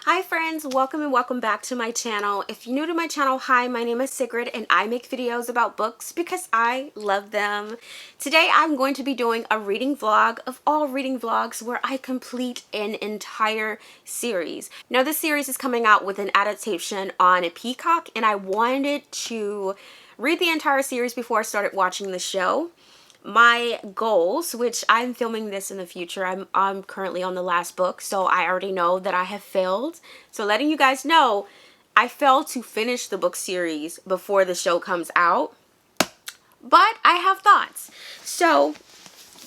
Hi friends, welcome and welcome back to my channel. If you're new to my channel, hi, my name is Sigrid and I make videos about books because I love them. Today I'm going to be doing a reading vlog of all reading vlogs where I complete an entire series. Now this series is coming out with an adaptation on Peacock and I wanted to read the entire series before I started watching the show. My goals, which I'm filming this in the future, I'm currently on the last book, so I already know that I have failed. So letting you guys know, I failed to finish the book series before the show comes out, but I have thoughts. So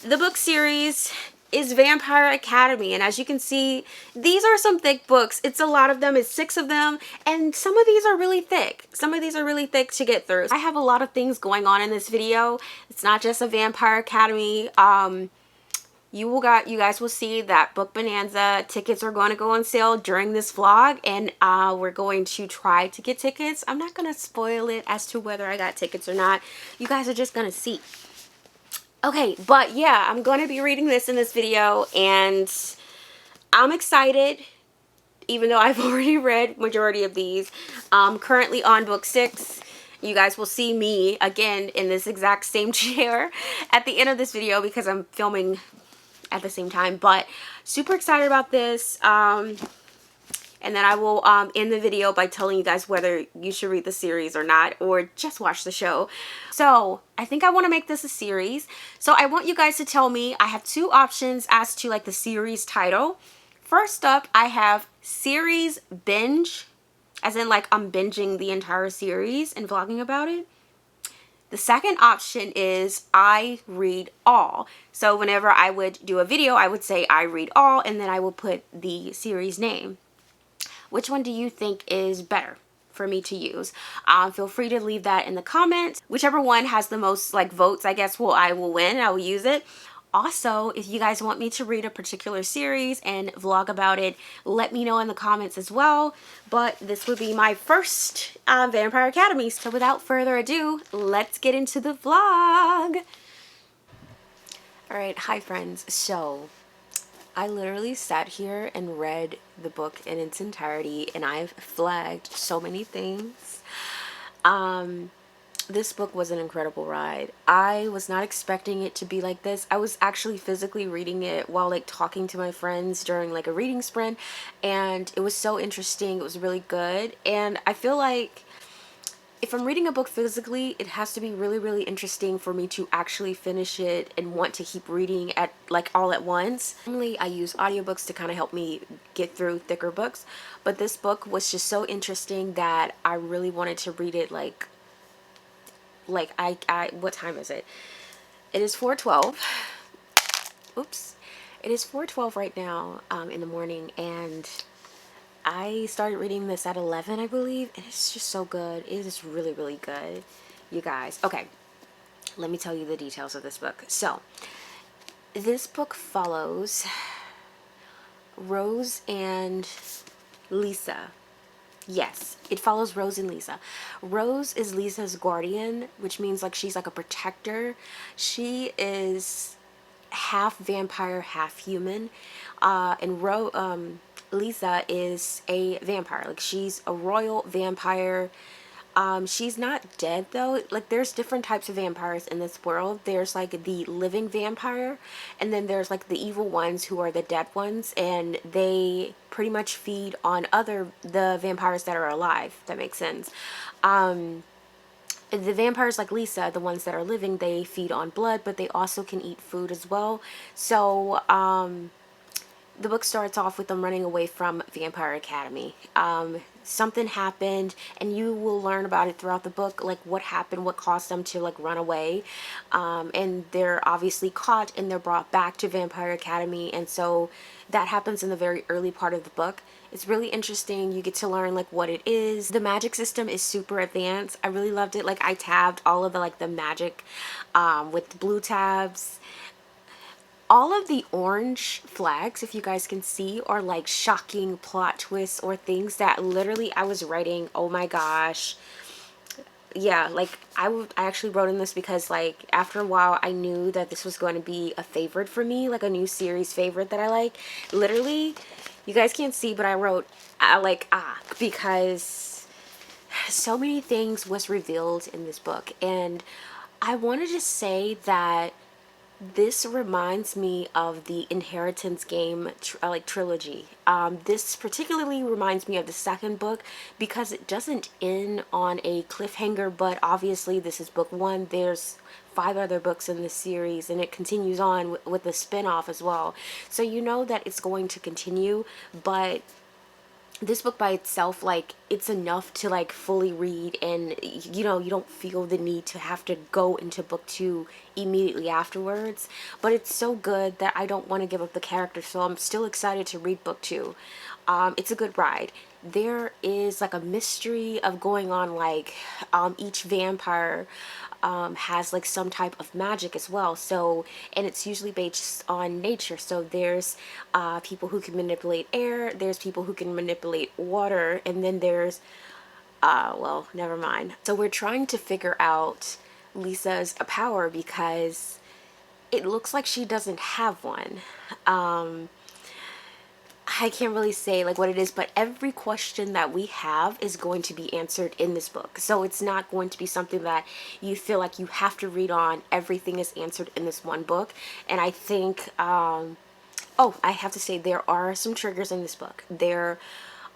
the book series is Vampire Academy, and as you can see, these are some thick books. It's a lot of them. It's 6 of them, and some of these are really thick. Some of these are really thick to get through. I have a lot of things going on in this video. It's not just a Vampire Academy. You guys will see that Book Bonanza tickets are going to go on sale during this vlog, and we're going to try to get tickets. I'm not going to spoil it as to whether I got tickets or not. You guys are just going to see. Okay, but yeah, I'm going to be reading this in this video, and I'm excited, even though I've already read majority of these. I'm currently on book 6. You guys will see me again in this exact same chair at the end of this video because I'm filming at the same time, but super excited about this. And then I will end the video by telling you guys whether you should read the series or not, or just watch the show. So I think I want to make this a series. So I want you guys to tell me. I have 2 options as to like the series title. First up, I have series binge, as in like I'm binging the entire series and vlogging about it. The second option is I read all. So whenever I would do a video, I would say I read all, and then I will put the series name. Which one do you think is better for me to use? Feel free to leave that in the comments. Whichever one has the most like votes, I guess, I will win. I will use it. Also, if you guys want me to read a particular series and vlog about it, let me know in the comments as well. But this would be my first Vampire Academy. So without further ado, let's get into the vlog. Alright, hi friends. So I literally sat here and read the book in its entirety, and I've flagged so many things. This book was an incredible ride. I was not expecting it to be like this. I was actually physically reading it while like talking to my friends during like a reading sprint, and it was so interesting. It was really good, and I feel like if I'm reading a book physically, it has to be really, really interesting for me to actually finish it and want to keep reading at like all at once. Normally, I use audiobooks to kind of help me get through thicker books, but this book was just so interesting that I really wanted to read it like what time is it? It is 4:12. Oops. It is 4:12 right now in the morning, and I started reading this at 11, I believe, and it's just so good. It is really, really good, you guys. Okay, let me tell you the details of this book. So, this book follows Rose and Lisa. Yes, it follows Rose and Lisa. Rose is Lisa's guardian, which means like she's like a protector. She is half vampire, half human, and Lisa is a vampire. Like she's a royal vampire. She's not dead though. Like there's different types of vampires in this world. There's like the living vampire, and then there's like the evil ones who are the dead ones, and they pretty much feed on the vampires that are alive, if that makes sense. The vampires like Lisa, the ones that are living, they feed on blood, but they also can eat food as well. So the book starts off with them running away from Vampire Academy. Something happened, and you will learn about it throughout the book, like what happened, what caused them to like run away. And they're obviously caught and they're brought back to Vampire Academy, and so that happens in the very early part of the book. It's really interesting. You get to learn like what it is. The magic system is super advanced. I really loved it. Like I tabbed all of the magic with the blue tabs. All of the orange flags, if you guys can see, are like shocking plot twists or things that literally I was writing, oh my gosh. Yeah, like I actually wrote in this because like after a while I knew that this was going to be a favorite for me, like a new series favorite that I like. Literally You guys can't see, but I wrote like because so many things was revealed in this book, and I wanted to say that this reminds me of the Inheritance Game like trilogy. This particularly reminds me of the second book because it doesn't end on a cliffhanger, but obviously this is book one. There's 5 other books in this series, and it continues on with the spin-off as well. So you know that it's going to continue, but this book by itself, like, it's enough to like fully read, and you know, you don't feel the need to have to go into book 2 immediately afterwards. But it's so good that I don't want to give up the character, so I'm still excited to read book 2. It's a good ride. There is like a mystery of going on, like each vampire has like some type of magic as well. So, and it's usually based on nature. So there's people who can manipulate air, there's people who can manipulate water, and then there's well, never mind. So we're trying to figure out Lisa's power because it looks like she doesn't have one. I can't really say like what it is, but every question that we have is going to be answered in this book. So it's not going to be something that you feel like you have to read on. Everything is answered in this one book. And I think, oh, I have to say there are some triggers in this book.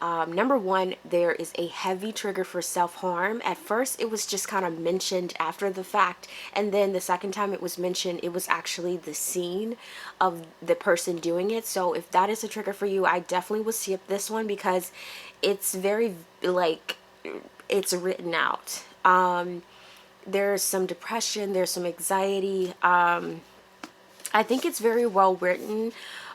Number one, there is a heavy trigger for self-harm. At first, it was just kind of mentioned after the fact, and then the second time it was mentioned, it was actually the scene of the person doing it. So if that is a trigger for you, I definitely would skip this one because it's very, like, it's written out. There's some depression, there's some anxiety. I think it's very well written,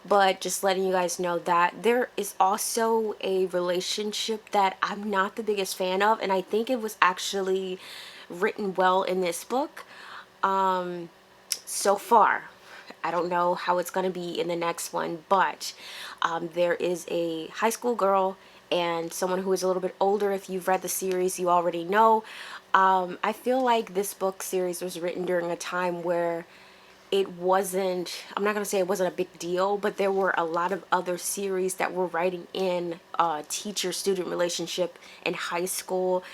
but just letting you guys know that there is also a relationship that I'm not the biggest fan of, and I think it was actually written well in this book so far. I don't know how it's going to be in the next one, but there is a high school girl and someone who is a little bit older. If you've read the series, you already know. I feel like this book series was written during a time where it wasn't, I'm not going to say it wasn't a big deal, but there were a lot of other series that were writing in teacher-student relationship in high school,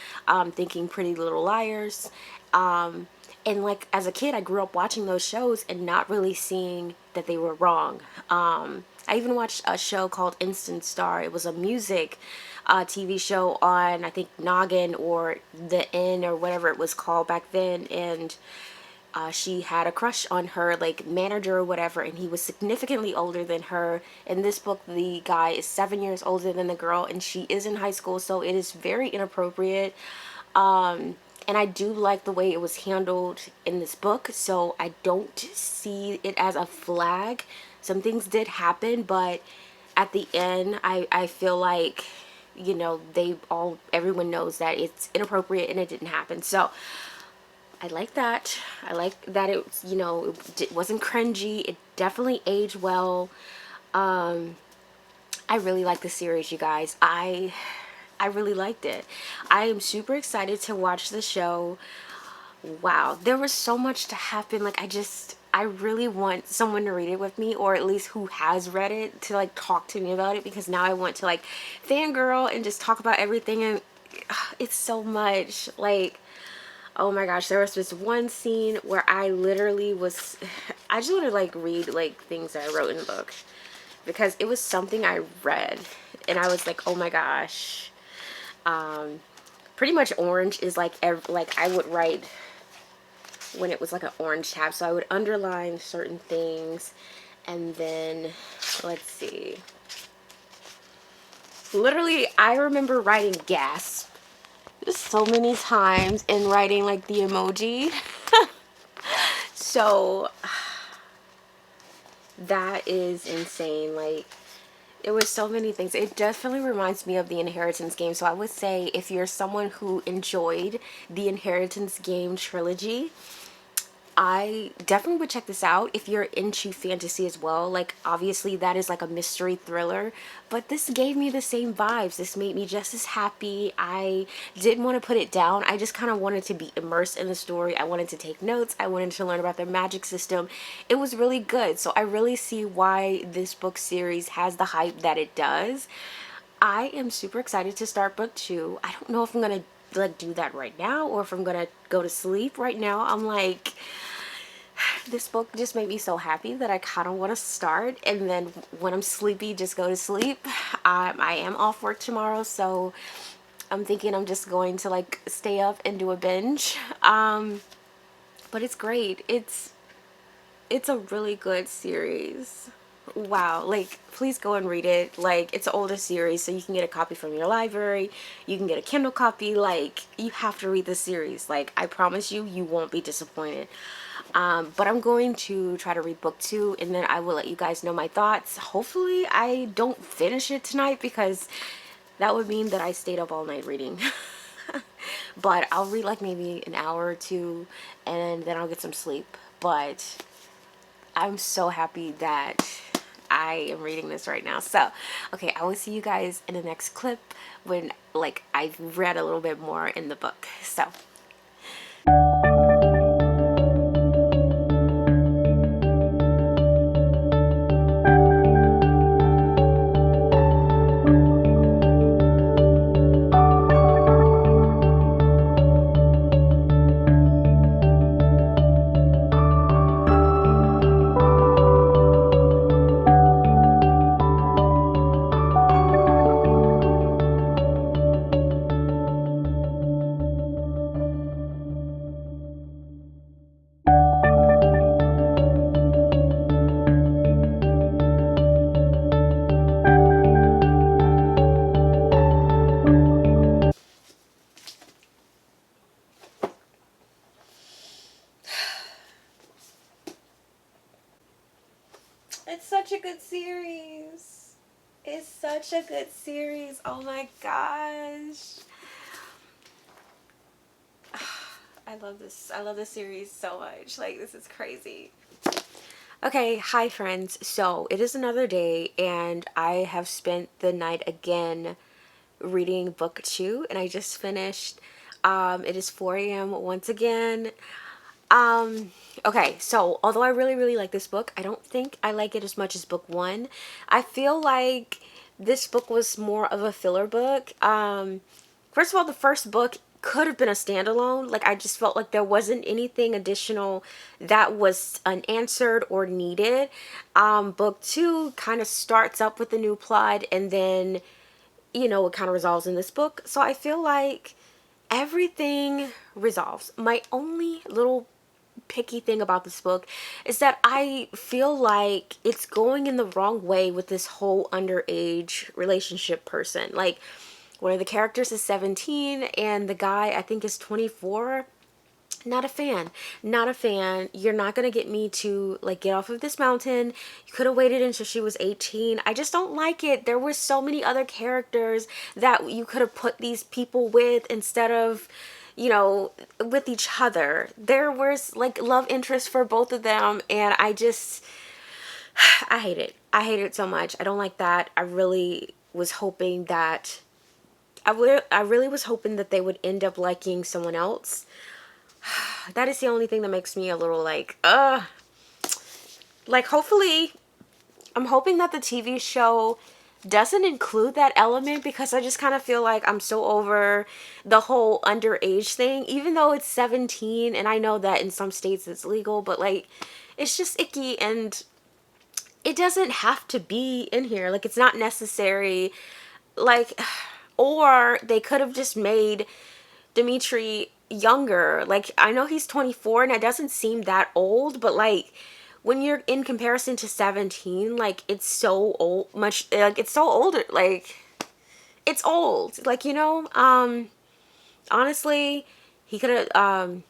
thinking Pretty Little Liars. And like as a kid, I grew up watching those shows and not really seeing that they were wrong. I even watched a show called Instant Star. It was a music TV show on, I think, Noggin or The N or whatever it was called back then, and she had a crush on her like manager or whatever, and he was significantly older than her. In this book, the guy is 7 years older than the girl, and she is in high school, so it is very inappropriate. And I do like the way it was handled in this book, so I don't see it as a flag. Some things did happen, but at the end, I feel like, you know, everyone knows that it's inappropriate and it didn't happen. So I like that. I like that it, you know, it wasn't cringy. It definitely aged well. I really like the series, you guys. I really liked it. I am super excited to watch the show. Wow, there was so much to happen. Like, I really want someone to read it with me, or at least who has read it, to like talk to me about it, because now I want to like fangirl and just talk about everything, and it's so much. Like, oh my gosh, there was this one scene where I literally was, I just want to like read like things that I wrote in the book because it was something I read and I was like, oh my gosh. Pretty much orange is like, like I would write when it was like an orange tab. So I would underline certain things, and then let's see. Literally, I remember writing gasp so many times and writing like the emoji. So that is insane. Like, it was so many things. It definitely reminds me of the Inheritance Game. So I would say if you're someone who enjoyed the Inheritance Game trilogy, I definitely would check this out if you're into fantasy as well. Like, obviously that is like a mystery thriller, but this gave me the same vibes. This made me just as happy. I didn't want to put it down. I just kind of wanted to be immersed in the story. I wanted to take notes. I wanted to learn about their magic system. It was really good. So I really see why this book series has the hype that it does. I am super excited to start book 2. I don't know if I'm gonna like do that right now or if I'm gonna go to sleep right now. I'm like, this book just made me so happy that I kind of want to start, and then when I'm sleepy, just go to sleep. I am off work tomorrow, so I'm thinking I'm just going to like stay up and do a binge. But it's great. It's a really good series. Wow, like please go and read it. Like, it's an older series, so you can get a copy from your library, you can get a Kindle copy. Like, you have to read this series. Like, I promise you, you won't be disappointed. But I'm going to try to read book 2, and then I will let you guys know my thoughts. Hopefully I don't finish it tonight, because that would mean that I stayed up all night reading. But I'll read like maybe an hour or two, and then I'll get some sleep. But I'm so happy that I am reading this right now. So, okay, I will see you guys in the next clip when like I've read a little bit more in the book. So it's such a good series. It's such a good series. Oh my gosh. I love this. I love this series so much. Like, this is crazy. Okay, hi friends. So, it is another day, and I have spent the night again reading book 2, and I just finished. It is 4 a.m. once again. Okay, so although I really like this book, I don't think I like it as much as book 1. I feel like this book was more of a filler book. First of all, the first book could have been a standalone. Like, I just felt like there wasn't anything additional that was unanswered or needed. Book 2 kind of starts up with the new plot, and then, you know, it kind of resolves in this book. So I feel like everything resolves. My only little picky thing about this book is that I feel like it's going in the wrong way with this whole underage relationship person. Like, one of the characters is 17 and the guy I think is 24. Not a fan. Not a fan. You're not gonna get me to like get off of this mountain. You could have waited until she was 18. I just don't like it. There were so many other characters that you could have put these people with instead of, you know, with each other. There was like love interest for both of them, and I just I hate it. I hate it so much. I don't like that. I really was hoping that I really was hoping that they would end up liking someone else. That is the only thing that makes me a little like, like, hopefully, I'm hoping that the TV show doesn't include that element, because I just kind of feel like I'm so over the whole underage thing, even though it's 17, and I know that in some states it's legal, but like, it's just icky, and it doesn't have to be in here. Like, it's not necessary. Like, or they could have just made Dimitri younger. Like, I know he's 24 and it doesn't seem that old, but like, when you're in comparison to 17, like, it's so old, much, like, it's so older, like, it's old, like, you know. Honestly, he could have,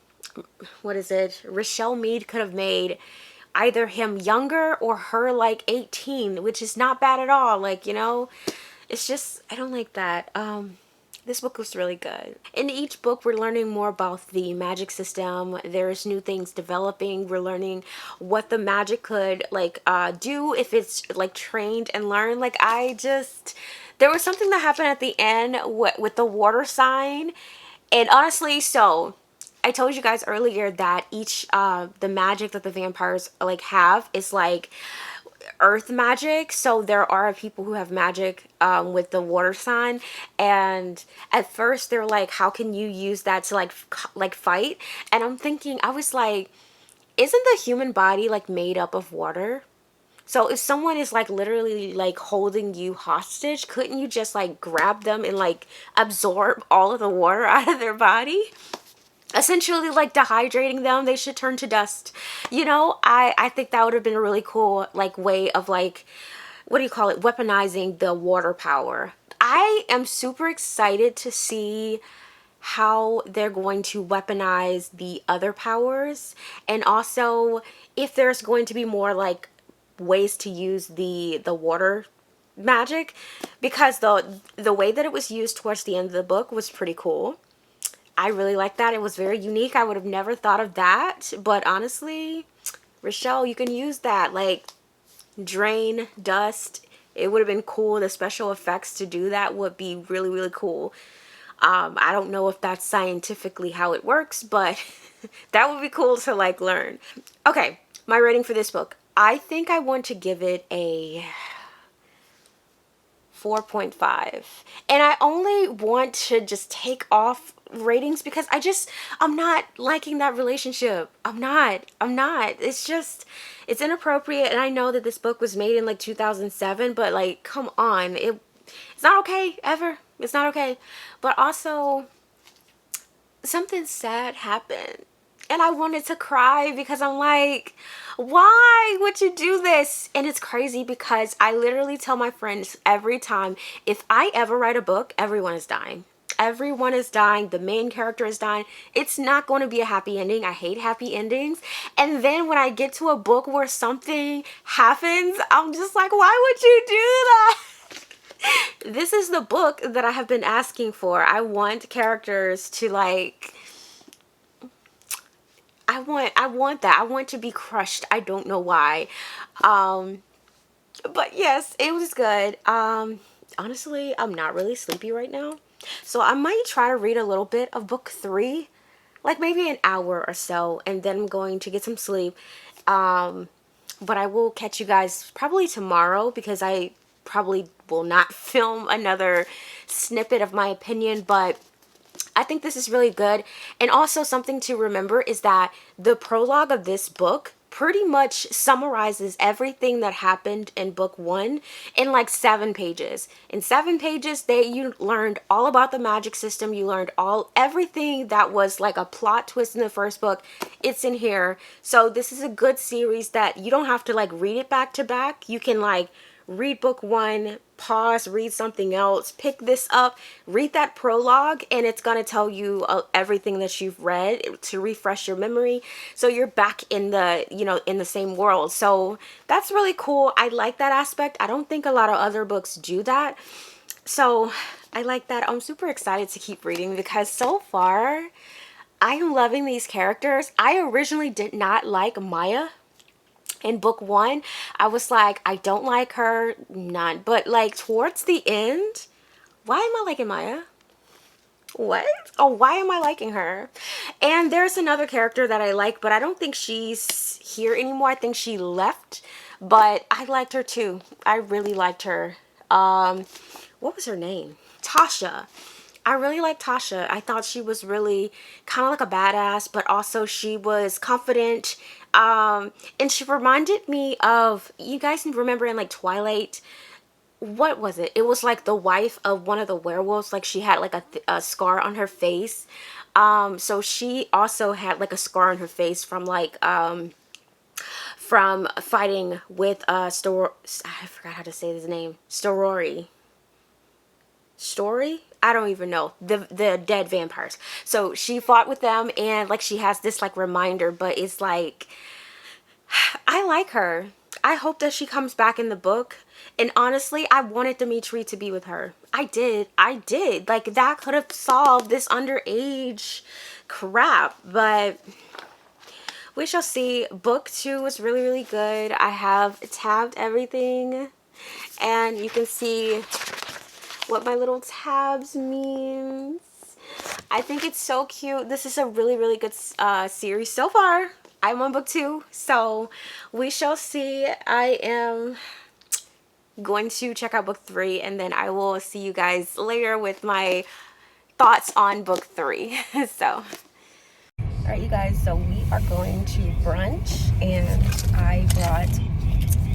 what is it, Richelle Mead could have made either him younger or her like 18, which is not bad at all. Like, you know, it's just, I don't like that. This book was really good. In each book, we're learning more about the magic system. There's new things developing. We're learning what the magic could like do if it's like trained and learned. Like there was something that happened at the end with the water sign. And honestly, so I told you guys earlier that each the magic that the vampires like have is like earth magic. So there are people who have magic with the water sign, and at first they're like, how can you use that to like fight? And I'm thinking, I was like, isn't the human body like made up of water? So if someone is like literally like holding you hostage, couldn't you just like grab them and like absorb all of the water out of their body? Essentially like dehydrating them. They should turn to dust. You know, I think that would have been a really cool like way of like, what do you call it, weaponizing the water power. I am super excited to see how they're going to weaponize the other powers, and also if there's going to be more like ways to use the water magic, because the way that it was used towards the end of the book was pretty cool. I really like that. It was very unique. I would have never thought of that. But honestly, Richelle, you can use that. Like, drain, dust. It would have been cool. The special effects to do that would be really, really cool. I don't know if that's scientifically how it works, but that would be cool to, like, learn. Okay, my rating for this book. I think I want to give it a 4.5. And I only want to just take off ratings because I'm not liking that relationship. I'm not. It's inappropriate, and I know that this book was made in like 2007, but like, come on. It's not okay ever. It's not okay. But also, something sad happened. And I wanted to cry because I'm like, why would you do this? And it's crazy because I literally tell my friends every time, if I ever write a book, everyone is dying. Everyone is dying. The main character is dying. It's not going to be a happy ending. I hate happy endings. And then when I get to a book where something happens, I'm just like, why would you do that? This is the book that I have been asking for. I want characters to like... I want that. I want to be crushed. I don't know why. But yes, it was good. Honestly, I'm not really sleepy right now. So I might try to read a little bit of book 3. Like maybe an hour or so. And then I'm going to get some sleep. But I will catch you guys probably tomorrow, because I probably will not film another snippet of my opinion. But I think this is really good. And also something to remember is that the prologue of this book pretty much summarizes everything that happened in book 1 in like 7 pages. In 7 pages, you learned all about the magic system. You learned everything that was like a plot twist in the first book. It's in here. So this is a good series that you don't have to like read it back to back. You can like read book 1, pause, read something else, pick this up, read that prologue, and it's going to tell you everything that you've read to refresh your memory, so you're back in the, you know, in the same world. So that's really cool. I like that aspect. I don't think a lot of other books do that, so I like that. I'm super excited to keep reading because so far I am loving these characters. I originally did not like Maya. In book 1, I was like, I don't like her, none. But like towards the end, why am I liking Maya? What? Oh, why am I liking her? And there's another character that I like, but I don't think she's here anymore. I think she left, but I liked her too. I really liked her. What was her name? Tasha. I really liked Tasha. I thought she was really kind of like a badass, but also she was confident. And she reminded me of, you guys remember in like Twilight, what was it? It was like the wife of one of the werewolves. Like she had like a scar on her face. So she also had like a scar on her face from like, from fighting with, I forgot how to say his name. Story? I don't even know. The dead vampires. So she fought with them, and like she has this like reminder, but it's like, I like her. I hope that she comes back in the book. And honestly, I wanted Dimitri to be with her. I did. Like, that could have solved this underage crap. But we shall see. Book 2 was really, really good. I have tabbed everything. And you can see what my little tabs means. I think it's so cute. This is a really, really good series so far. I'm on book 2, so we shall see. I am going to check out book 3, and then I will see you guys later with my thoughts on book 3. So, all right, you guys, so we are going to brunch, and I brought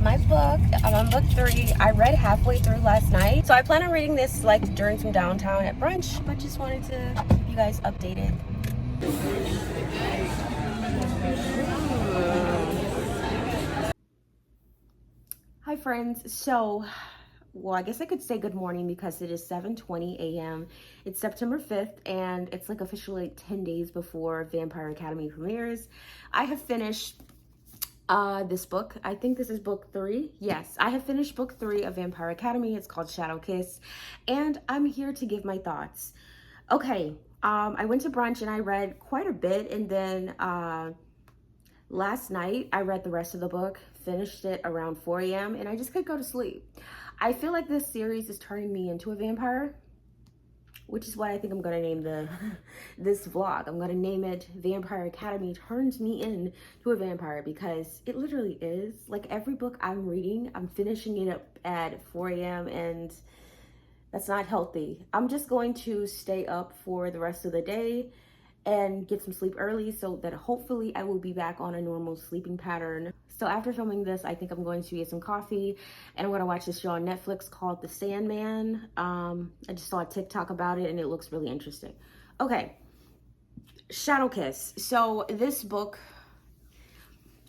my book. I'm on book 3. I read halfway through last night, so I plan on reading this like during some downtime at brunch, but just wanted to keep you guys updated. Hi friends. So, well, I guess I could say good morning because it is 7:20 a.m. It's September 5th, and it's like officially 10 days before Vampire Academy premieres. I have finished this book. I think this is book 3. Yes, I have finished book 3 of Vampire Academy. It's called Shadow Kiss, and I'm here to give my thoughts. Okay, I went to brunch and I read quite a bit, and then last night I read the rest of the book, finished it around 4 a.m. and I just could go to sleep. I feel like this series is turning me into a vampire, which is what I think I'm gonna name this vlog. I'm gonna name it Vampire Academy Turns Me Into a Vampire, because it literally is. Like, every book I'm reading, I'm finishing it up at 4 a.m. and that's not healthy. I'm just going to stay up for the rest of the day and get some sleep early so that hopefully I will be back on a normal sleeping pattern. So after filming this, I think I'm going to get some coffee and I'm gonna watch this show on Netflix called The Sandman. I just saw a TikTok about it and it looks really interesting. Okay, Shadow Kiss. So this book,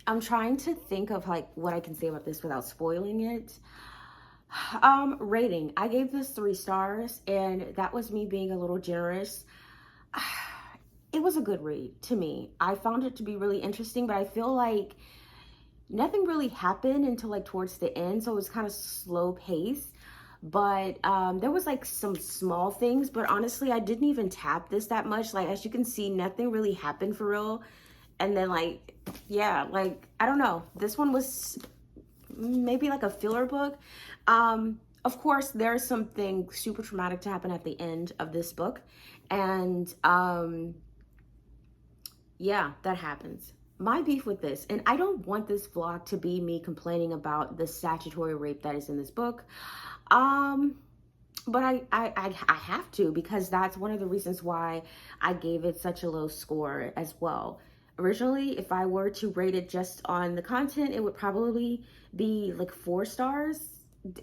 I'm trying to think of like what I can say about this without spoiling it. Rating, I gave this 3 stars, and that was me being a little generous. It was a good read to me. I found it to be really interesting, but I feel like nothing really happened until like towards the end, so it was kind of slow pace. But there was like some small things, but honestly I didn't even tap this that much. Like, as you can see, nothing really happened for real. And then like, yeah, like, I don't know, this one was maybe like a filler book. Of course there's something super traumatic to happen at the end of this book, and yeah, that happens. My beef with this, and I don't want this vlog to be me complaining about the statutory rape that is in this book, but I have to, because that's one of the reasons why I gave it such a low score as well. Originally, if I were to rate it just on the content, it would probably be like 4 stars.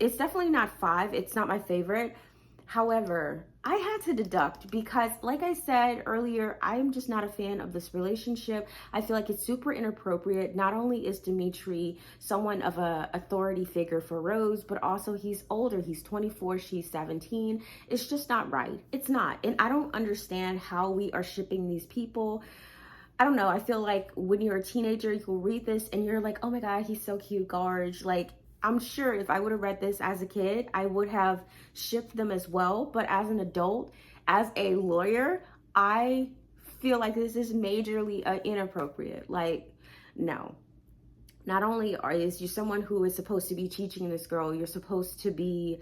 It's definitely not 5. It's not my favorite. However, I had to deduct because, like I said earlier, I'm just not a fan of this relationship. I feel like it's super inappropriate. Not only is Dimitri someone of a authority figure for Rose, but also he's older. He's 24, she's 17. It's just not right. It's not. And I don't understand how we are shipping these people. I don't know. I feel like when you're a teenager, you will read this and you're like, oh my God, he's so cute, Garge. Like, I'm sure if I would have read this as a kid, I would have shipped them as well. But as an adult, as a lawyer, I feel like this is majorly inappropriate. Like, no. Not only is you someone who is supposed to be teaching this girl, you're supposed to be,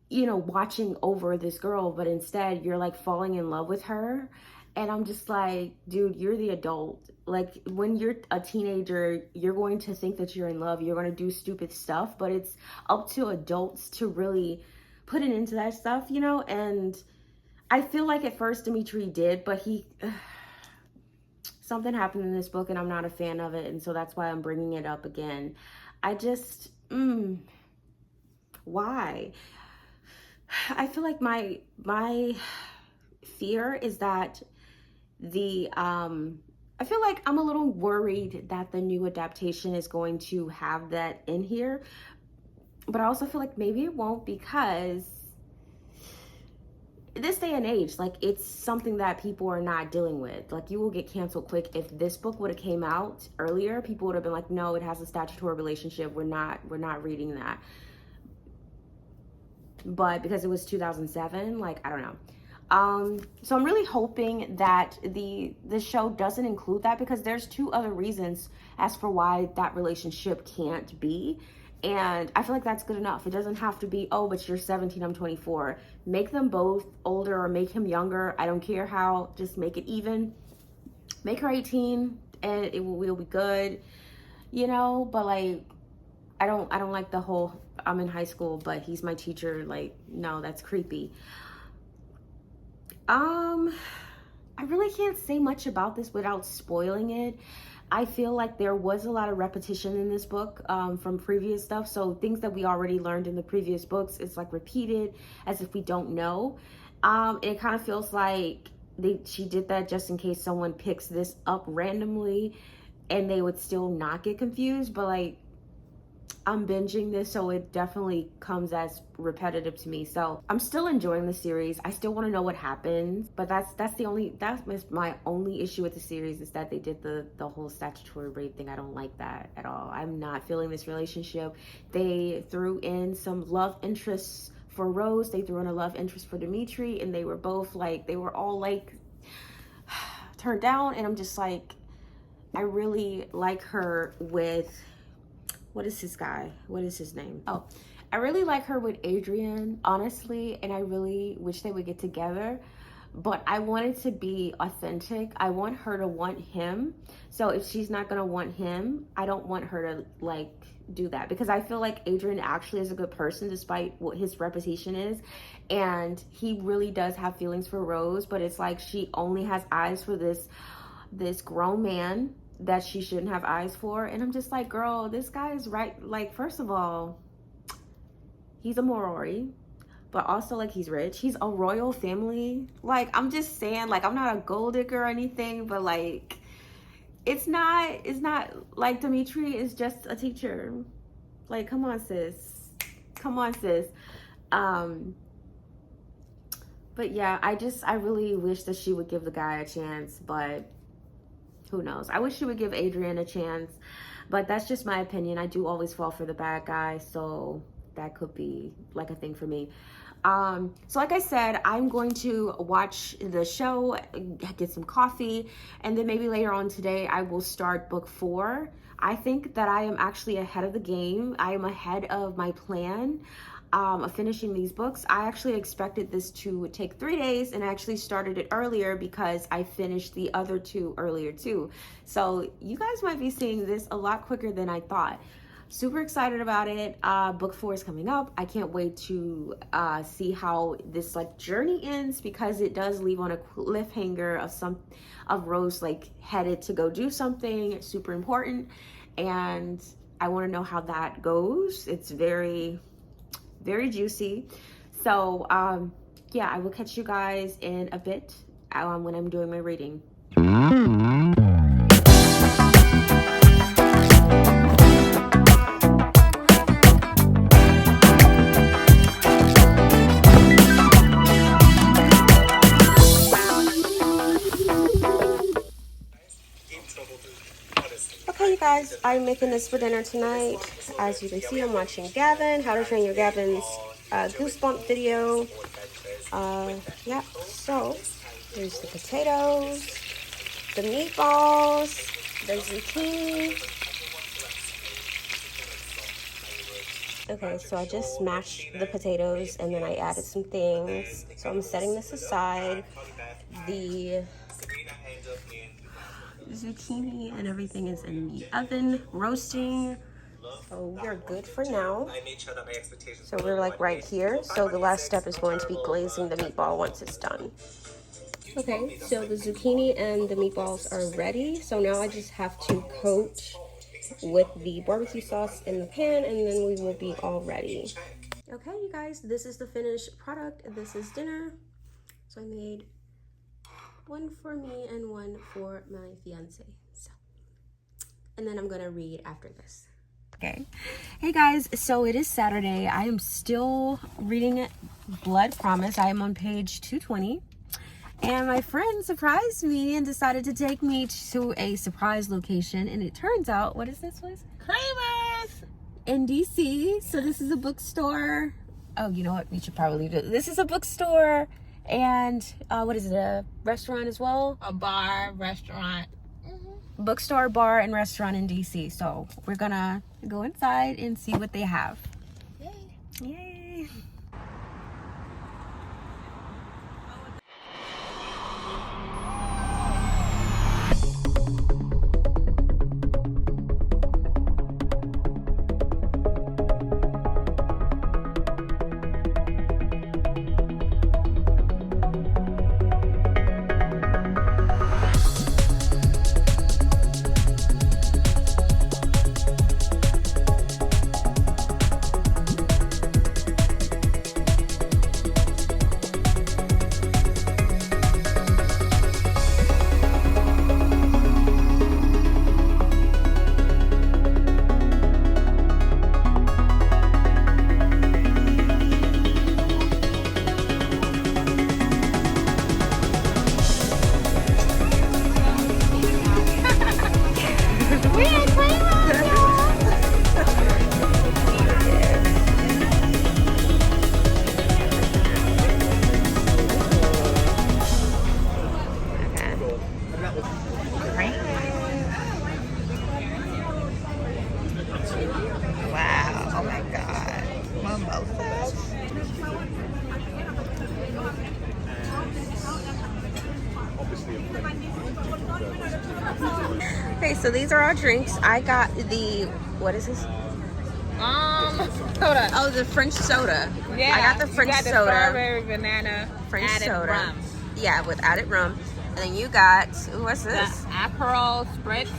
you know, watching over this girl, but instead you're like falling in love with her. And I'm just like, dude, you're the adult. Like, when you're a teenager, you're going to think that you're in love. You're going to do stupid stuff, but it's up to adults to really put it into that stuff, you know? And I feel like at first Dimitri did, but something happened in this book and I'm not a fan of it. And so that's why I'm bringing it up again. I just, why? I feel like my fear is that I feel like I'm a little worried that the new adaptation is going to have that in here, but I also feel like maybe it won't, because this day and age, like, it's something that people are not dealing with. Like, you will get canceled quick. If this book would have came out earlier, people would have been like, no, it has a statutory relationship, we're not reading that. But because it was 2007, like, I don't know. So I'm really hoping that the show doesn't include that, because there's two other reasons as for why that relationship can't be. And I feel like that's good enough. It doesn't have to be, oh, but you're 17, I'm 24. Make them both older or make him younger. I don't care how, just make it even. Make her 18 and we'll be good, you know? But like, I don't like the whole, I'm in high school, but he's my teacher. Like, no, that's creepy. I really can't say much about this without spoiling it. I feel like there was a lot of repetition in this book from previous stuff. So things that we already learned in the previous books, it's like repeated as if we don't know. It kind of feels like she did that just in case someone picks this up randomly and they would still not get confused. But like, I'm binging this, so it definitely comes as repetitive to me. So I'm still enjoying the series. I still want to know what happens, but that's my only issue with the series, is that they did the whole statutory rape thing. I don't like that at all. I'm not feeling this relationship. They threw in some love interests for Rose. They threw in a love interest for Dimitri, and they were both like, they were all like turned down. And I'm just like, I really like her with, what is this guy? What is his name? Oh, I really like her with Adrian, honestly, and I really wish they would get together, but I want it to be authentic. I want her to want him. So if she's not gonna want him, I don't want her to like do that, because I feel like Adrian actually is a good person despite what his reputation is, and he really does have feelings for Rose, but it's like she only has eyes for this grown man that she shouldn't have eyes for. And I'm just like, girl, this guy is right. Like, first of all, he's a Maori, but also like, he's rich, he's a royal family. Like, I'm just saying, like, I'm not a gold digger or anything, but like, it's not like Dimitri is just a teacher. Like, come on, sis. But yeah, I really wish that she would give the guy a chance, but who knows? I wish she would give Adrian a chance, but that's just my opinion. I do always fall for the bad guy, so that could be like a thing for me. So like I said, I'm going to watch the show, get some coffee, and then maybe later on today I will start book 4. I think that I am actually ahead of the game. I am ahead of my plan of finishing these books. I actually expected this to take 3 days, and I actually started it earlier because I finished the other 2 earlier too. So you guys might be seeing this a lot quicker than I thought. Super excited about it. Book 4 is coming up. I can't wait to see how this like journey ends, because it does leave on a cliffhanger of Rose like headed to go do something super important, and I want to know how that goes. It's very juicy. So yeah, I will catch you guys in a bit when I'm doing my reading. Okay, you guys, I'm making this for dinner tonight. As you can see, I'm watching Gavin, How to Train Your Gavin's Goosebump video. Yeah, so here's the potatoes, the meatballs, the zucchini. Okay, so I just smashed the potatoes and then I added some things. So I'm setting this aside. The zucchini and everything is in the oven roasting, so we're good for now. So we're like right here, so the last step is going to be glazing the meatball once it's done. Okay, so the zucchini and the meatballs are ready, so now I just have to coat with the barbecue sauce in the pan, and then we will be all ready. Okay, you guys, this is the finished product. This is dinner. So I made one for me and one for my fiance. So, and then I'm gonna read after this. Okay, hey guys, so it is Saturday. I am still reading Blood Promise. I am on page 220. And my friend surprised me and decided to take me to a surprise location. And it turns out, what is this place? Kramer's In DC. So this is a bookstore. Oh, you know what? We should probably do it. This is a bookstore. And what is it? A restaurant as well? a bar, restaurant. Bookstore, bar, and restaurant in DC. So we're gonna go inside and see what they have. Yay. Yay! Wow. Oh my God. Mimosas. Okay, so these are our drinks. I got the, what is this? Soda. Oh, the French soda. Yeah. I got the French you got the soda. strawberry banana French added soda. rum. Yeah, with added rum. And then you got, ooh, what's The this? Aperol Spritz.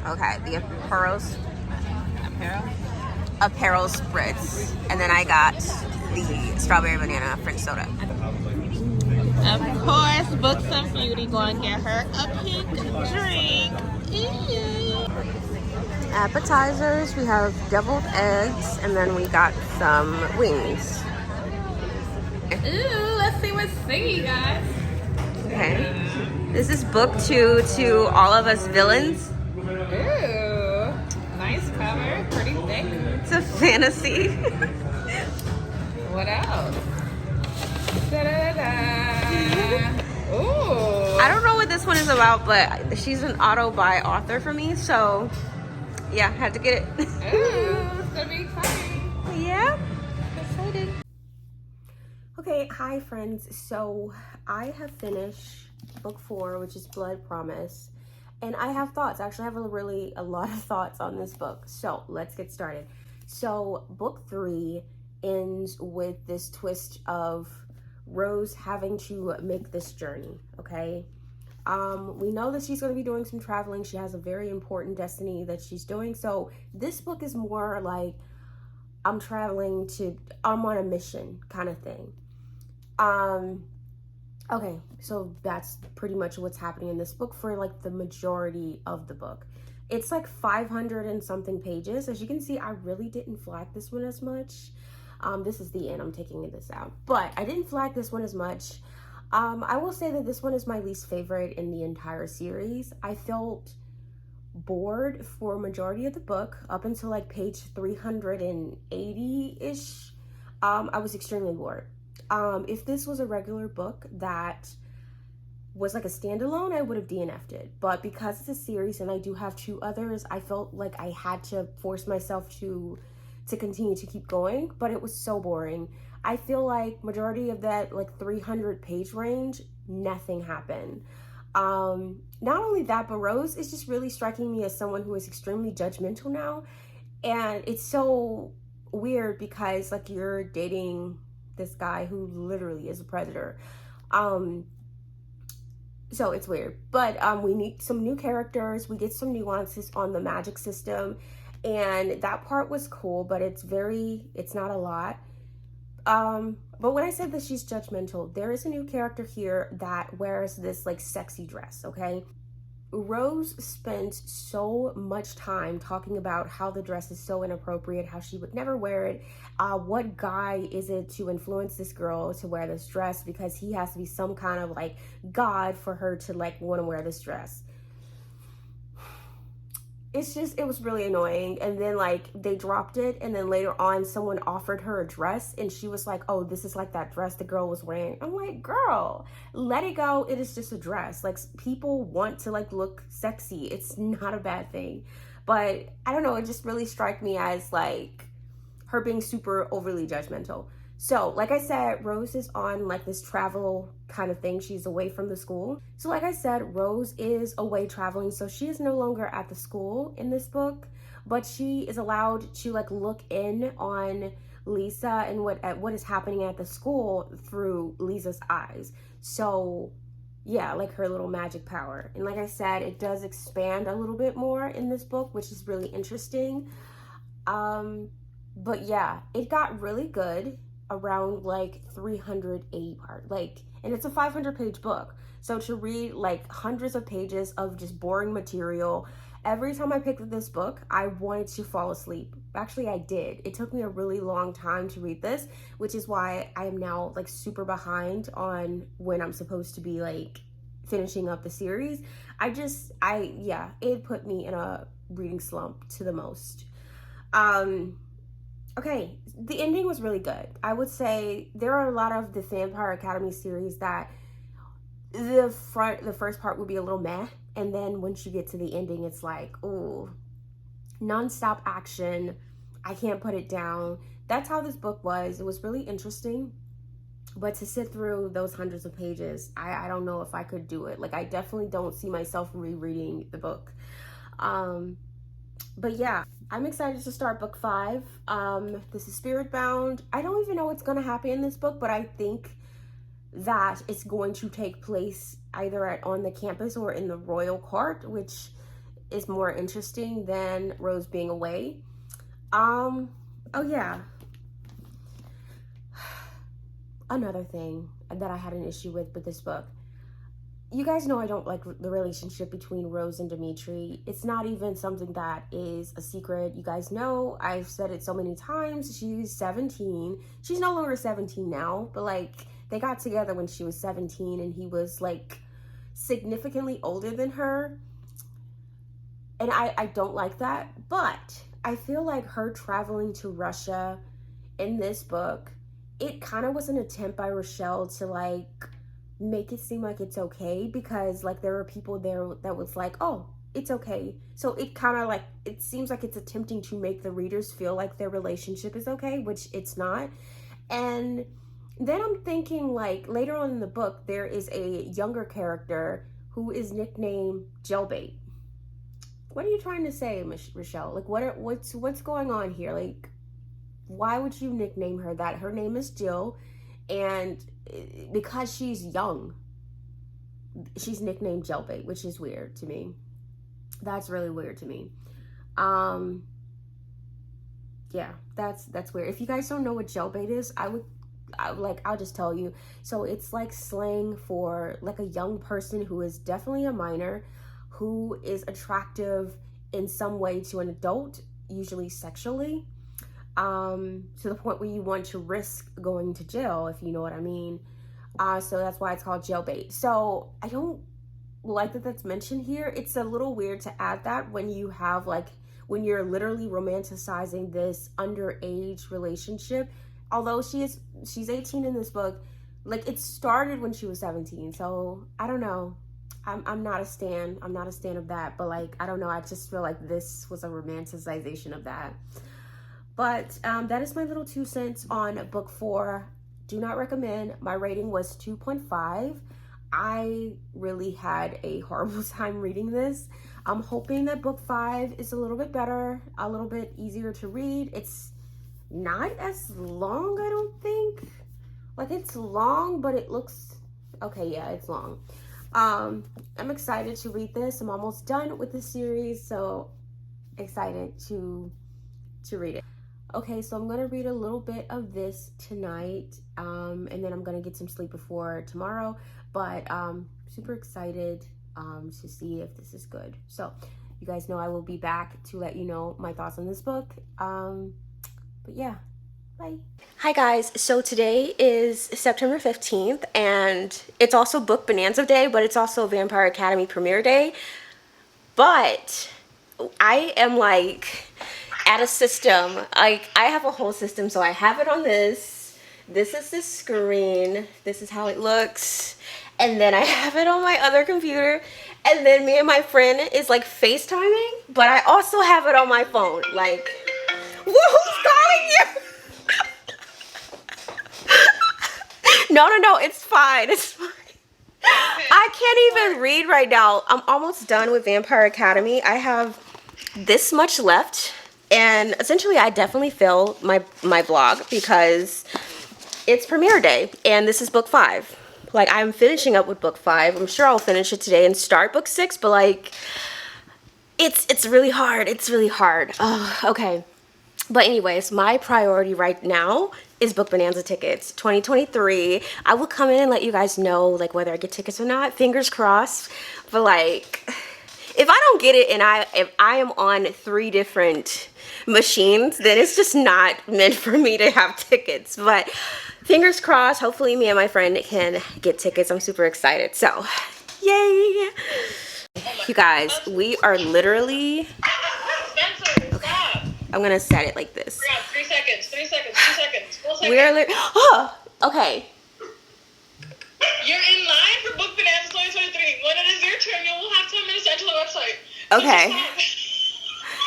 Okay, the Aperol Aperol. Spritz. And then I got the strawberry banana French soda. Of course, Books and Beauty going to get her a pink drink. Ew. Appetizers, we have deviled eggs, and then we got some wings. Ooh, let's see what Siggy got. Okay. This is book 2 to All of Us Villains. Ooh, nice cover, pretty thick. It's a fantasy. What else? Da-da-da-da. Ooh. I don't know what this one is about, but she's an auto-buy author for me, so yeah, had to get it. Ooh, it's gonna be exciting. Yeah, excited. Okay, hi friends. So I have finished book 4, which is Blood Promise, and I have thoughts. Actually, I have a lot of thoughts on this book. So let's get started. So book 3 ends with this twist of Rose having to make this journey. Okay. We know that she's going to be doing some traveling. She has a very important destiny that she's doing. So this book is more like I'm on a mission kind of thing. Okay, so that's pretty much what's happening in this book for like the majority of the book. It's like 500 and something pages. As you can see, I really didn't flag this one as much. This is the end. I'm taking this out. But I didn't flag this one as much. I will say that this one is my least favorite in the entire series. I felt bored for a majority of the book up until like page 380-ish. I was extremely bored. If this was a regular book that was like a standalone, I would have DNF'd it. But because it's a series and I do have 2 others, I felt like I had to force myself to continue to keep going, but it was so boring. I feel like majority of that like 300 page range, nothing happened. Not only that, but Rose is just really striking me as someone who is extremely judgmental now. And it's so weird because like you're dating this guy who literally is a predator. So it's weird, but we meet some new characters. We get some nuances on the magic system, and that part was cool, but it's not a lot. But when I said that she's judgmental, there is a new character here that wears this like sexy dress, okay? Rose spent so much time talking about how the dress is so inappropriate, how she would never wear it. What guy is it to influence this girl to wear this dress, because he has to be some kind of like god for her to like want to wear this dress. It was really annoying. And then like they dropped it, and then later on someone offered her a dress and she was like, oh, this is like that dress the girl was wearing. I'm like, girl, let it go. It is just a dress. Like, people want to like look sexy. It's not a bad thing. But I don't know, it just really struck me as like her being super overly judgmental. So like I said, Rose is on like this travel kind of thing. She's away from the school. So like I said, Rose is away traveling. So she is no longer at the school in this book, but she is allowed to like look in on Lisa and what is happening at the school through Lisa's eyes. So yeah, like her little magic power. And like I said, it does expand a little bit more in this book, which is really interesting. But yeah, it got really good around like 380 part, like, and it's a 500-page book. So to read like hundreds of pages of just boring material, every time I picked up this book, I wanted to fall asleep. Actually, I did. It took me a really long time to read this, which is why I am now like super behind on when I'm supposed to be like finishing up the series. Yeah, it put me in a reading slump to the most. Okay, the ending was really good. I would say there are a lot of the Vampire Academy series that the first part would be a little meh, and then once you get to the ending, it's like, ooh, nonstop action. I can't put it down. That's how this book was. It was really interesting, but to sit through those hundreds of pages, I don't know if I could do it. Like, I definitely don't see myself rereading the book. But yeah, I'm excited to start book 5. This is Spirit Bound. I don't even know what's going to happen in this book, but I think that it's going to take place either on the campus or in the royal court, which is more interesting than Rose being away. Oh yeah. Another thing that I had an issue with this book. You guys know I don't like the relationship between Rose and Dimitri. It's not even something that is a secret. You guys know, I've said it so many times. She's 17. She's no longer 17 now, but like they got together when she was 17 and he was like significantly older than her. And I don't like that, but I feel like her traveling to Russia in this book, it kind of was an attempt by Richelle to like make it seem like it's okay, because like there were people there that was like, oh, it's okay. So it kind of like, it seems like it's attempting to make the readers feel like their relationship is okay, which it's not. And then I'm thinking like later on in the book, there is a younger character who is nicknamed Jailbait. What are you trying to say, Richelle? Like what's going on here? Like, why would you nickname her that? Her name is Jill, and because she's young, she's nicknamed Jailbait, which is weird to me. That's really weird to me. Yeah, that's weird. If you guys don't know what Jailbait is, I'll just tell you. So it's like slang for like a young person who is definitely a minor, who is attractive in some way to an adult, usually sexually, to the point where you want to risk going to jail, if you know what I mean. So that's why it's called Jailbait. So I don't like that that's mentioned here. It's a little weird to add that when you have like, when you're literally romanticizing this underage relationship. Although she's 18 in this book, like it started when she was 17. So I don't know. I'm not a stan. I'm not a stan of that. But like, I don't know. I just feel like this was a romanticization of that. But that is my little 2 cents on book 4. Do not recommend. My rating was 2.5. I really had a horrible time reading this. I'm hoping that book 5 is a little bit better, a little bit easier to read. It's not as long, I don't think. Like, it's long, but it looks okay. Yeah, it's long. I'm excited to read this. I'm almost done with the series, so excited to read it. Okay, so I'm gonna read a little bit of this tonight, and then I'm gonna get some sleep before tomorrow. But super excited to see if this is good. So you guys know I will be back to let you know my thoughts on this book. But yeah, bye. Hi guys, so today is September 15th and it's also Book Bonanza Day, but it's also Vampire Academy premiere day. But I am like at a system, like I have a whole system. So I have it on this is the screen, this is how it looks, and then I have it on my other computer, and then me and my friend is like FaceTiming, but I also have it on my phone. Like, who's calling you? No, it's fine, it's fine. I can't even read right now. I'm almost done with Vampire Academy. I have this much left, and essentially I definitely failed my vlog because it's premiere day and this is book 5. Like, I'm finishing up with book 5. I'm sure I'll finish it today and start book 6, but like it's really hard. It's really hard. Okay. But anyways, my priority right now is Book Bonanza Tickets 2023. I will come in and let you guys know like whether I get tickets or not. Fingers crossed. But like, if I don't get it and if I am on 3 different machines, then it's just not meant for me to have tickets. But fingers crossed, hopefully me and my friend can get tickets. I'm super excited. So, yay! You guys, we are literally... I'm gonna set it like this. 3 seconds, 3 seconds, 2 seconds, 4 seconds. We're oh, okay. You're in line for Book Bonanza 2023. When it is your turn, you will have 10 minutes to enter the website. Okay.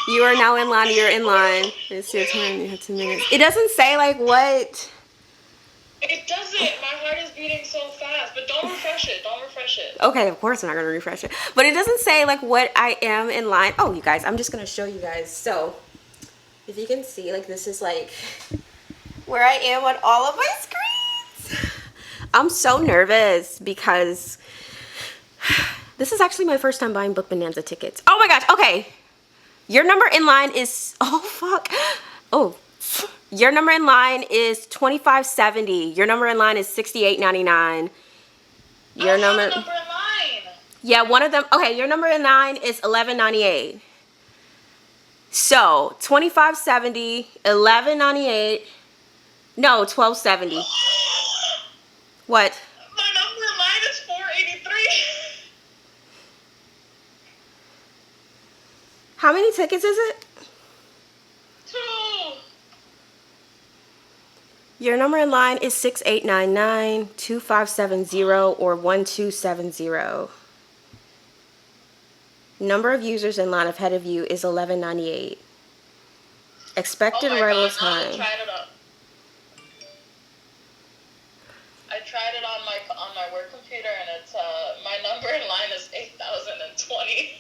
You are now in line. You're in line. It's your turn. You have 10 minutes. It doesn't say like what. It doesn't. My heart is beating so fast. But don't refresh it. Don't refresh it. Okay, of course I'm not gonna refresh it. But it doesn't say like what I am in line. Oh, you guys, I'm just gonna show you guys. So. If you can see, like, this is like where I am on all of my screens. I'm so nervous because this is actually my first time buying Book Bonanza tickets. Oh my gosh, okay. Your number in line is, oh fuck. Oh, your number in line is $25.70. Your number in line is $68.99. Your number in line. Yeah, one of them. Okay, your number in line is $11.98. So $25.70, $11.98, no, $12.70. What? My number in line is $4.83. How many tickets is it? 2. Your number in line is 6899, 2570, or 1270. Number of users in line ahead of you is 1198. Expected arrival time. I tried it on. I tried it on my work computer, and it's my number in line is 8020.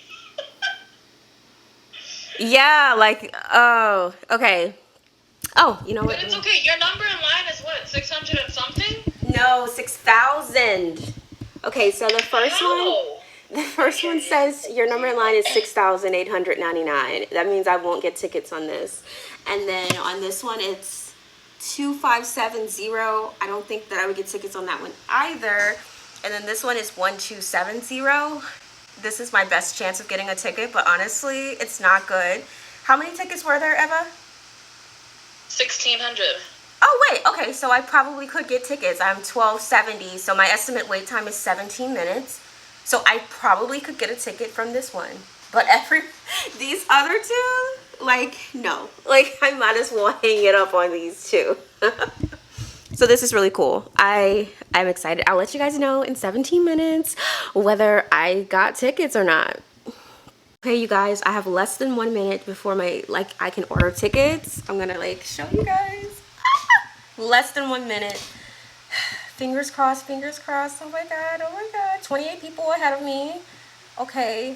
Yeah, like, oh, okay. Oh, you know what? But it's okay. Your number in line is what, 600 and something? No, 6,000. Okay, so the first one. The first one says your number in line is 6,899. That means I won't get tickets on this. And then on this one, it's 2570. I don't think that I would get tickets on that one either. And then this one is 1270. This is my best chance of getting a ticket, but honestly, it's not good. How many tickets were there, Eva? 1,600. Oh, wait. Okay, so I probably could get tickets. I'm 1270, so my estimate wait time is 17 minutes. So I probably could get a ticket from this one. But these other 2, like, no. Like, I might as well hang it up on these 2. So this is really cool. I'm excited. I'll let you guys know in 17 minutes whether I got tickets or not. Okay, you guys, I have less than 1 minute before I can order tickets. I'm gonna, like, show you guys. Less than 1 minute. Fingers crossed, fingers crossed. Oh my god, oh my god. 28 people ahead of me. Okay.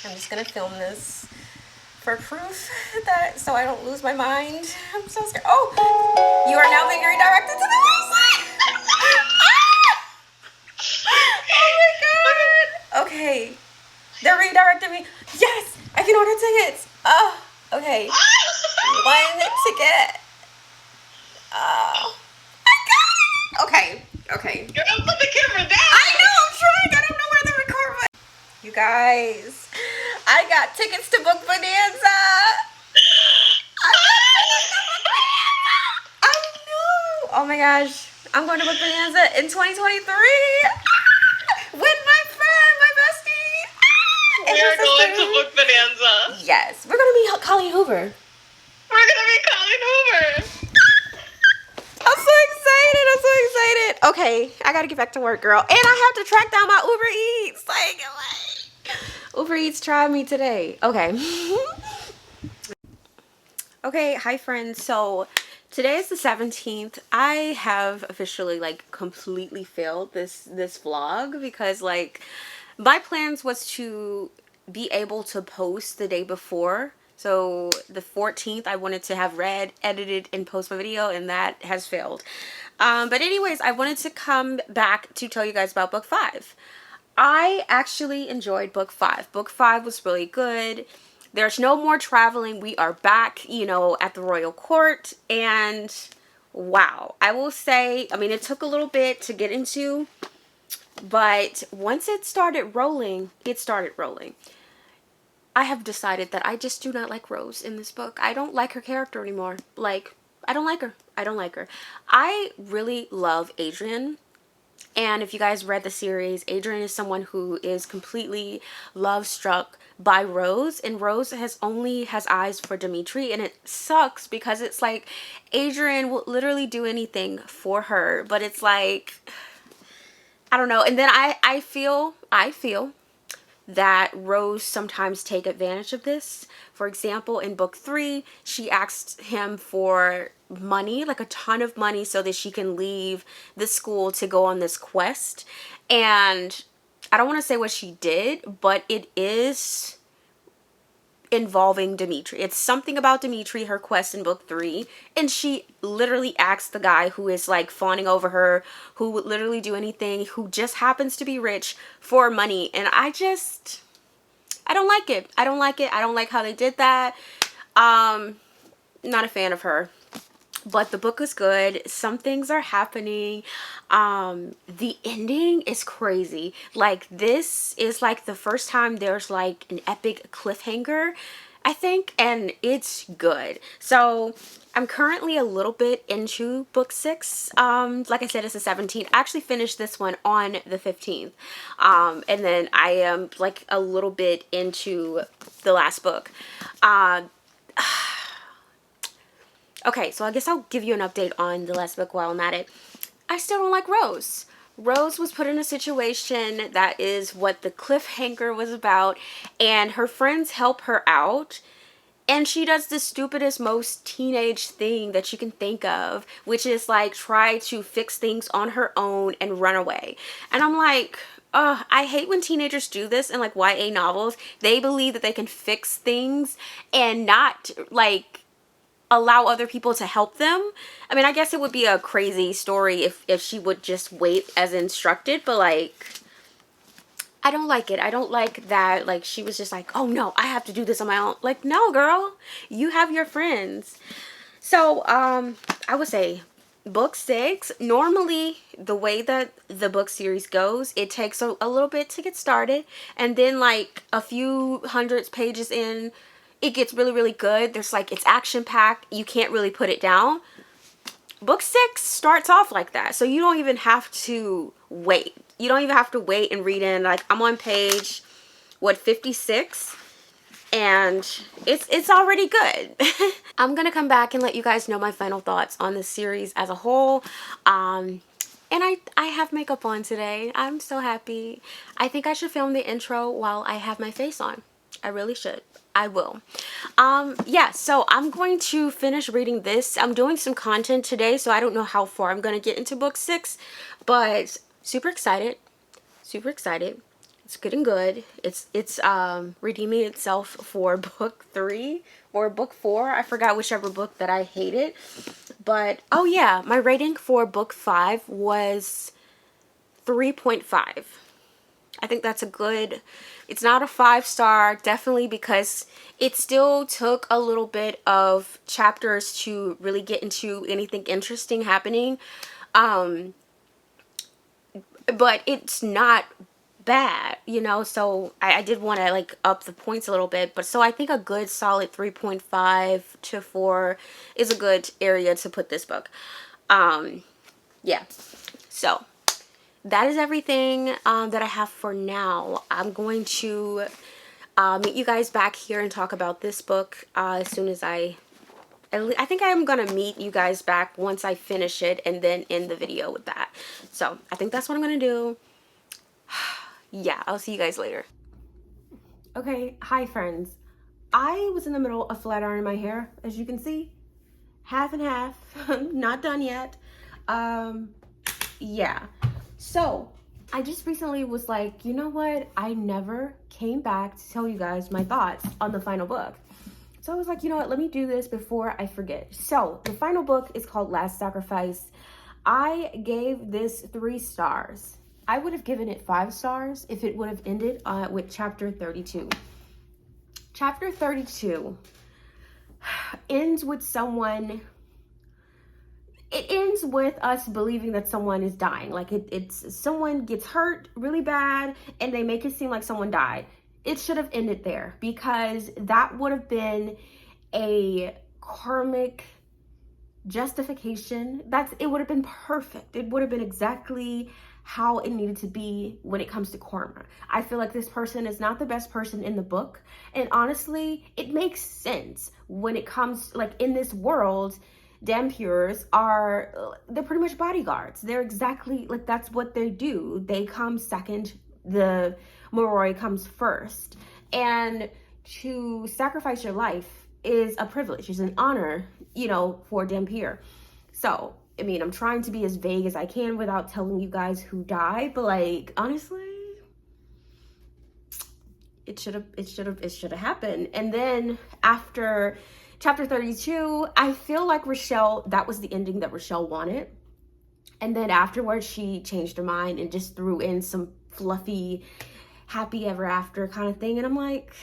I'm just gonna film this for proof that so I don't lose my mind. I'm so scared. Oh! You are now being redirected to the website! Oh my god! Okay. They're redirecting me. Yes! I can order tickets! Oh, okay. 1 ticket. Oh. Okay, okay. You're gonna put the camera down. I know, I'm trying. I don't know where the guys, I got tickets to Book Bonanza. I know. Oh my gosh. I'm going to Book Bonanza in 2023 with my friend, my bestie. We are going to Book Bonanza. Yes. We're going to be calling Hoover. We're going to be calling Hoover. I'm so excited. I'm so excited. Okay. I got to get back to work, girl. And I have to track down my Uber Eats. Like Uber Eats tried me today. Okay. Okay, hi friends. So today is the 17th. I have officially like completely failed this vlog because like my plans was to be able to post the day before. So the 14th I wanted to have read, edited, and post my video, and that has failed. But anyways, I wanted to come back to tell you guys about book 5. I actually enjoyed book 5. Book 5 was really good. There's no more traveling. We are back, you know, at the royal court. And wow, I will say, I mean, it took a little bit to get into, but once it started rolling, it started rolling. I have decided that I just do not like Rose in this book. I don't like her character anymore. Like, I don't like her. I don't like her. I really love Adrian. And if you guys read the series, Adrian is someone who is completely love-struck by Rose, and Rose only has eyes for Dimitri, and it sucks because it's like Adrian will literally do anything for her, but it's like, I don't know. And then I feel that Rose sometimes take advantage of this. For example, in book 3, she asked him for money, like a ton of money, so that she can leave the school to go on this quest. And I don't want to say what she did, but it is involving Dimitri. It's something about Dimitri, her quest in book 3, and she literally asked the guy who is like fawning over her, who would literally do anything, who just happens to be rich, for money. And I don't like it. I don't like it. I don't like how they did that. Not a fan of her. But the book is good. Some things are happening. The ending is crazy. Like, this is like the first time there's like an epic cliffhanger, I think, and it's good. So I'm currently a little bit into book 6. Like I said, it's the 17th. I actually finished this one on the 15th. And then I am like a little bit into the last book. Okay, so I guess I'll give you an update on the last book while I'm at it. I still don't like Rose. Rose was put in a situation that is what the cliffhanger was about, and her friends help her out, and she does the stupidest, most teenage thing that you can think of, which is like try to fix things on her own and run away. And I'm like, I hate when teenagers do this in like YA novels. They believe that they can fix things and not like allow other people to help them. I mean, I guess it would be a crazy story if she would just wait as instructed, but like, I don't like it. I don't like that, like, she was just like, oh no, I have to do this on my own. Like, no, girl, you have your friends. So, I would say book 6, normally the way that the book series goes, it takes a little bit to get started, and then like a few hundreds pages in, it gets really, really good. There's like, it's action packed. You can't really put it down. Book 6 starts off like that. So you don't even have to wait. You don't even have to wait and read in. Like, I'm on page, what, 56? And it's already good. I'm going to come back and let you guys know my final thoughts on the series as a whole. And I have makeup on today. I'm so happy. I think I should film the intro while I have my face on. I really should. I will. Yeah, so I'm going to finish reading this. I'm doing some content today, so I don't know how far I'm going to get into book 6, but super excited. Super excited. It's getting good. It's redeeming itself for book 3 or book 4. I forgot whichever book that I hated. But, oh yeah, my rating for book 5 was 3.5. I think that's a good, it's not a 5-star, definitely, because it still took a little bit of chapters to really get into anything interesting happening. But it's not bad, you know, so I did want to like up the points a little bit, but so I think a good solid 3.5 to 4 is a good area to put this book. Yeah, so that is everything that I have for now. I'm going to meet you guys back here and talk about this book as soon as I think I'm gonna meet you guys back once I finish it and then end the video with that. So I think that's what I'm gonna do. Yeah, I'll see you guys later. Okay, hi friends. I was in the middle of flat ironing my hair, as you can see. Half and half, not done yet. Yeah. So, I just recently was like, you know what? I never came back to tell you guys my thoughts on the final book. So I was like, you know what? Let me do this before I forget. So, the final book is called Last Sacrifice. I gave this 3 stars. I would have given it 5 stars if it would have ended with chapter 32. Chapter 32 ends with someone, it ends with us believing that someone is dying. Like it's someone gets hurt really bad and they make it seem like someone died. It should have ended there because that would have been a karmic justification. It would have been perfect. It would have been exactly how it needed to be when it comes to karma. I feel like this person is not the best person in the book. And honestly, it makes sense when it comes, like in this world, Dhampurs they're pretty much bodyguards. They're exactly, like that's what they do. They come second, the Moroi comes first. And to sacrifice your life is a privilege, is an honor, you know, for Dhampur. So, I mean, I'm trying to be as vague as I can without telling you guys who died, but like, honestly, it should have happened. And then after chapter 32, I feel like Richelle, that was the ending that Richelle wanted. And then afterwards, she changed her mind and just threw in some fluffy, happy ever after kind of thing. And I'm like,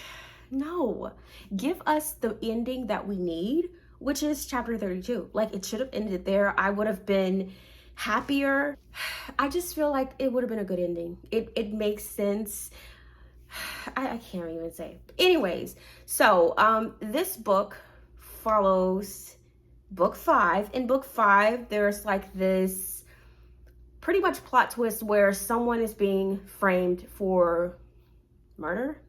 no, give us the ending that we need, which is chapter 32. Like, it should have ended there. I would have been happier. I just feel like it would have been a good ending. It makes sense. I can't even say. Anyways, so this book follows book 5. In book 5, there's like this pretty much plot twist where someone is being framed for murder.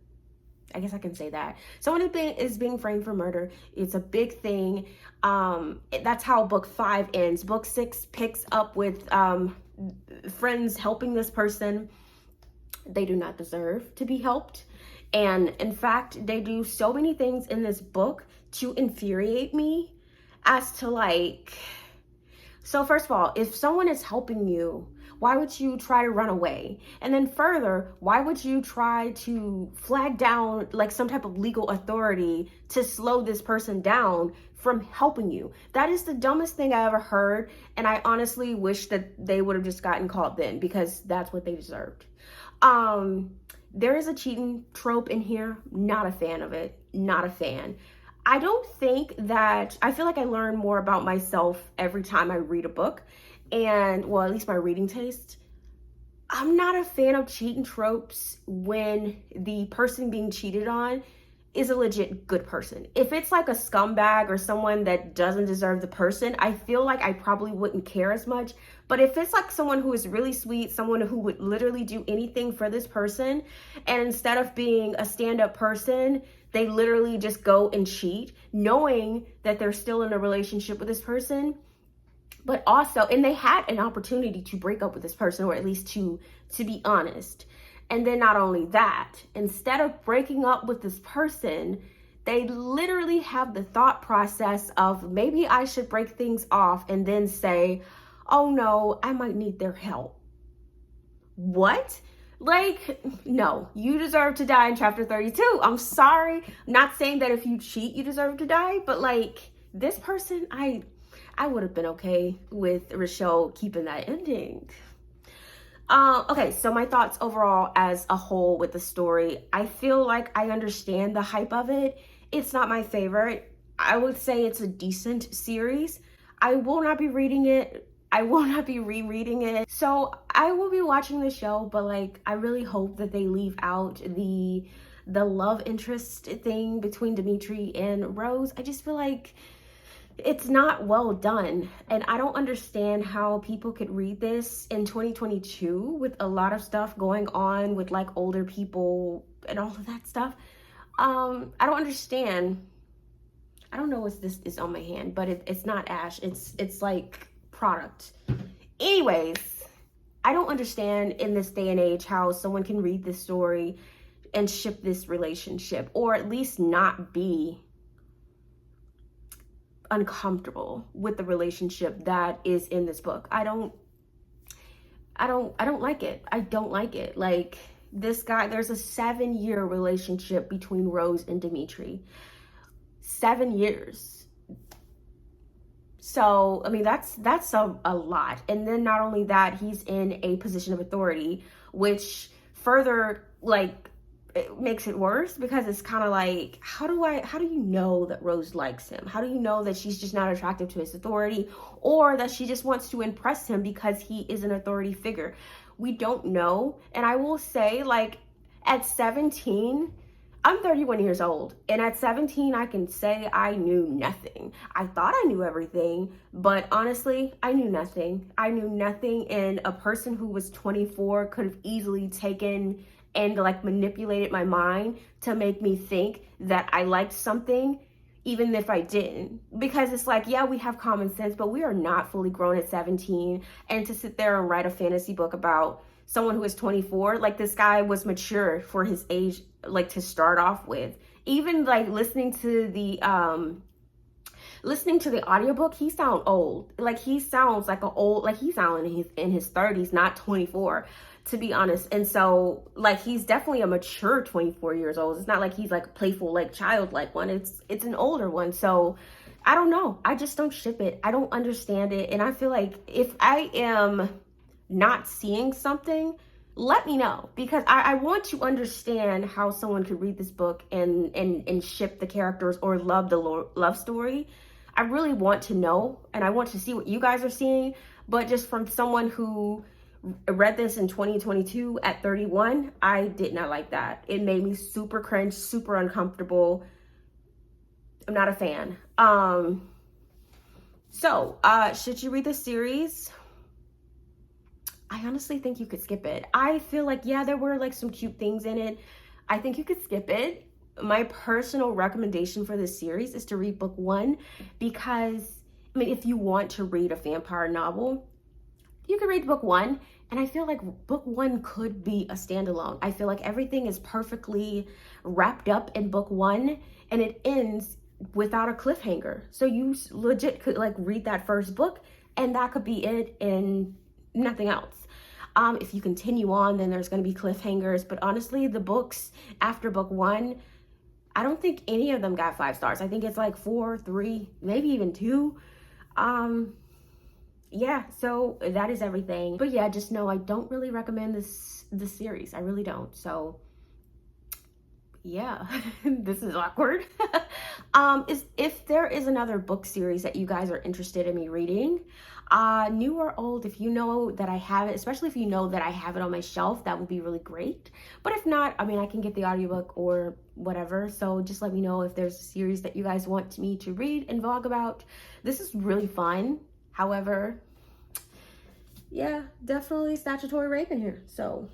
I guess I can say that. Someone is being framed for murder. It's a big thing. That's how book 5 ends. Book 6 picks up with friends helping this person. They do not deserve to be helped. And in fact, they do so many things in this book to infuriate me as to like, so first of all, if someone is helping you, why would you try to run away? And then further, why would you try to flag down like some type of legal authority to slow this person down from helping you? That is the dumbest thing I ever heard. And I honestly wish that they would have just gotten caught then, because that's what they deserved. There is a cheating trope in here. Not a fan of it. Not a fan. I don't think that, I feel like I learn more about myself every time I read a book. And, well, at least my reading taste. I'm not a fan of cheating tropes when the person being cheated on is a legit good person. If it's like a scumbag or someone that doesn't deserve the person, I feel like I probably wouldn't care as much. But if it's like someone who is really sweet, someone who would literally do anything for this person, and instead of being a stand-up person, they literally just go and cheat, knowing that they're still in a relationship with this person, but also, and they had an opportunity to break up with this person, or at least to be honest. And then not only that, instead of breaking up with this person, they literally have the thought process of maybe I should break things off and then say, oh no, I might need their help. What? Like, no, you deserve to die in chapter 32. I'm sorry. I'm not saying that if you cheat, you deserve to die, but like this person, I would have been okay with Richelle keeping that ending. Okay, so my thoughts overall as a whole with the story. I feel like I understand the hype of it. It's not my favorite. I would say it's a decent series. I will not be reading it. I will not be rereading it. So I will be watching the show, but like I really hope that they leave out the love interest thing between Dimitri and Rose. I just feel like it's not well done, and I don't understand how people could read this in 2022 with a lot of stuff going on with like older people and all of that stuff. I don't understand. I don't know what this is on my hand, but it's not ash. It's like product. Anyways, I don't understand in this day and age how someone can read this story and ship this relationship, or at least not be uncomfortable with the relationship that is in this book. I don't like it. I don't like it. Like, this guy, there's a 7-year relationship between Rose and Dimitri. 7 years. So, I mean, that's a lot. And then not only that, he's in a position of authority, which further, like, it makes it worse, because it's kind of like, how do you know that Rose likes him? How do you know that she's just not attracted to his authority, or that she just wants to impress him because he is an authority figure? We don't know. And I will say, like, at 17, I'm 31 years old, and at 17, I can say I knew nothing. I thought I knew everything, but honestly, I knew nothing. I knew nothing, and a person who was 24 could have easily taken and like manipulated my mind to make me think that I liked something, even if I didn't. Because it's like, yeah, we have common sense, but we are not fully grown at 17. And to sit there and write a fantasy book about someone who is 24, like, this guy was mature for his age, like, to start off with. Even like listening to the audiobook, he sounds old. Like, he sounds like he sounds in his 30s, not 24, to be honest. And so, like, he's definitely a mature 24 years old. It's not like he's like a playful, like, childlike one. It's an older one. So I don't know. I just don't ship it. I don't understand it. And I feel like if I am not seeing something, let me know, because I want to understand how someone could read this book and ship the characters or love the love story. I really want to know, and I want to see what you guys are seeing. But just from someone who read this in 2022 at 31, I did not like that. It made me super cringe, super uncomfortable. I'm not a fan. So should you read this series? I honestly think you could skip it. I feel like, yeah, there were like some cute things in it. I think you could skip it. My personal recommendation for this series is to read book 1, because, I mean, if you want to read a vampire novel, you can read book 1. And I feel like book 1 could be a standalone. I feel like everything is perfectly wrapped up in book 1, and it ends without a cliffhanger. So you legit could like read that first book, and that could be it, and nothing else. If you continue on, then there's going to be cliffhangers. But honestly, the books after book 1, I don't think any of them got 5 stars. I think it's like 4, 3, maybe even 2. Yeah, so that is everything. But yeah, just know I don't really recommend this series. I really don't. So yeah, this is awkward. If there is another book series that you guys are interested in me reading, new or old, if you know that I have it, especially if you know that I have it on my shelf, that would be really great. But if not, I mean, I can get the audiobook or whatever. So just let me know if there's a series that you guys want me to read and vlog about. This is really fun. However, yeah, definitely statutory rape in here. So